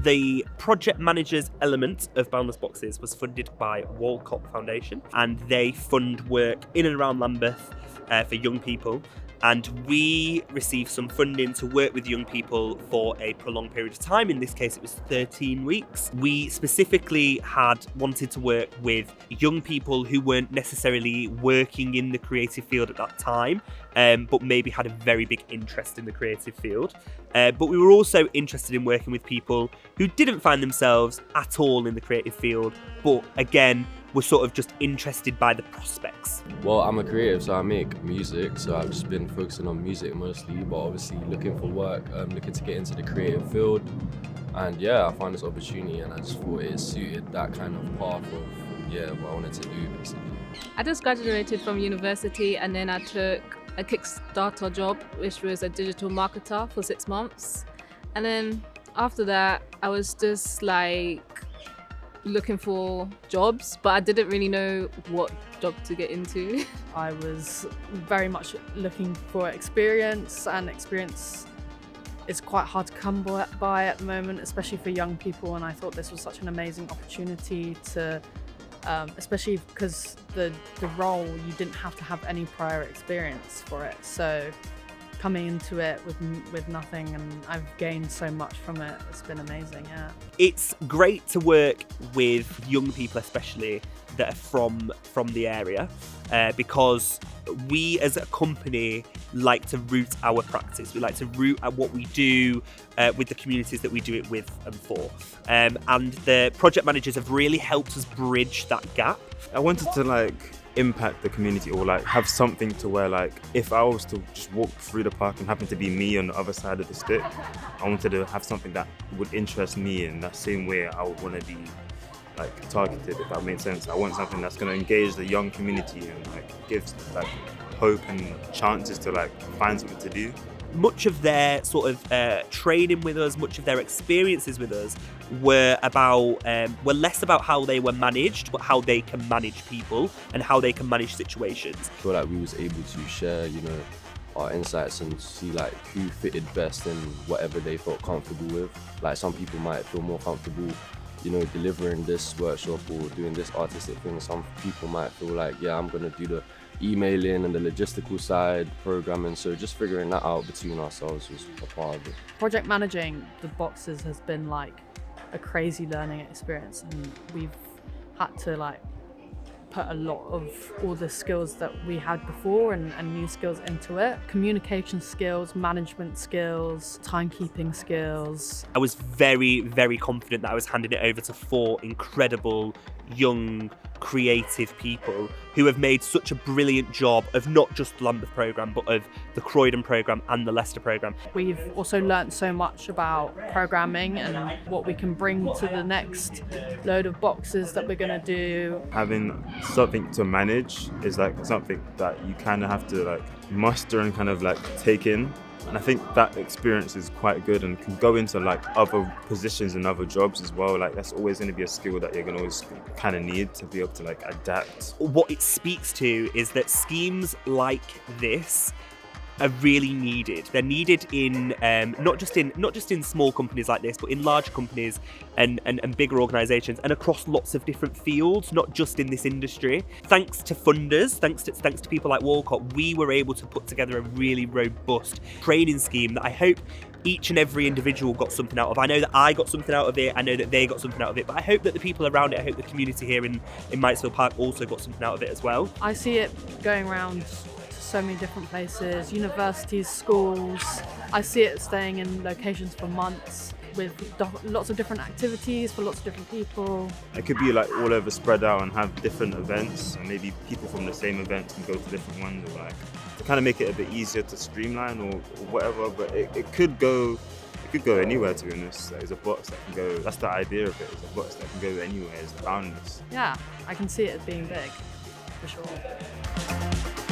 The project manager's element of Boundless Boxes was funded by Walcott Foundation, and they fund work in and around Lambeth for young people. And we received some funding to work with young people for a prolonged period of time. In this case, it was 13 weeks. We specifically had wanted to work with young people who weren't necessarily working in the creative field at that time, but maybe had a very big interest in the creative field. But we were also interested in working with people who didn't find themselves at all in the creative field, but again, were sort of just interested by the prospects. Well, I'm a creative, so I make music, so I've just been focusing on music mostly, but obviously looking for work, looking to get into the creative field. And yeah, I found this opportunity and I just thought it suited that kind of path of what I wanted to do basically. I just graduated from university and then I took a Kickstarter job, which was a digital marketer for 6 months. And then after that, I was just like looking for jobs, but I didn't really know what job to get into. I was very much looking for experience, and experience is quite hard to come by at the moment, especially for young people, and I thought this was such an amazing opportunity to especially because the role, you didn't have to have any prior experience for it, so coming into it with nothing, and I've gained so much from it. It's been amazing, yeah. It's great to work with young people, especially that are from the area, because we as a company like to root our practice. We like to root at what we do with the communities that we do it with and for. And the project managers have really helped us bridge that gap. I wanted to impact the community, or have something to where if I was to just walk through the park and happen to be me on the other side of the stick, I wanted to have something that would interest me in that same way I would want to be targeted, if that makes sense. I want something that's going to engage the young community and gives hope and chances to find something to do. Much of their sort of training with us, much of their experiences with us were less about how they were managed, but how they can manage people and how they can manage situations. I feel like we was able to share, our insights and see who fitted best in whatever they felt comfortable with. Some people might feel more comfortable, delivering this workshop or doing this artistic thing. Some people might feel I'm gonna do the emailing and the logistical side, programming, so just figuring that out between ourselves was a part of it. Project managing the boxes has been a crazy learning experience, and we've had to put a lot of all the skills that we had before and new skills into it. Communication skills, management skills, timekeeping skills. I was very, very confident that I was handing it over to 4 incredible young creative people who have made such a brilliant job of not just the Lambeth programme, but of the Croydon programme and the Leicester programme. We've also learnt so much about programming and what we can bring to the next load of boxes that we're going to do. Having something to manage is something that you kind of have to muster and kind of take in. And I think that experience is quite good and can go into other positions and other jobs as well. That's always going to be a skill that you're going to always kind of need to be able to adapt. What it speaks to is that schemes like this are really needed. They're needed in not just in small companies like this, but in large companies and bigger organisations, and across lots of different fields, not just in this industry. Thanks to funders, thanks to people like Walcott, we were able to put together a really robust training scheme that I hope each and every individual got something out of. I know that I got something out of it, I know that they got something out of it, but I hope that the people around it, I hope the community here in Mitesfield Park also got something out of it as well. I see it going around so many different places, universities, schools. I see it staying in locations for months with lots of different activities for lots of different people. It could be all over spread out and have different events, and maybe people from the same event can go to different ones, or to kind of make it a bit easier to streamline or whatever. But it could go anywhere, to be honest. It's a box that can go. That's the idea of it. It's a box that can go anywhere. It's boundless. Yeah, I can see it as being big, for sure.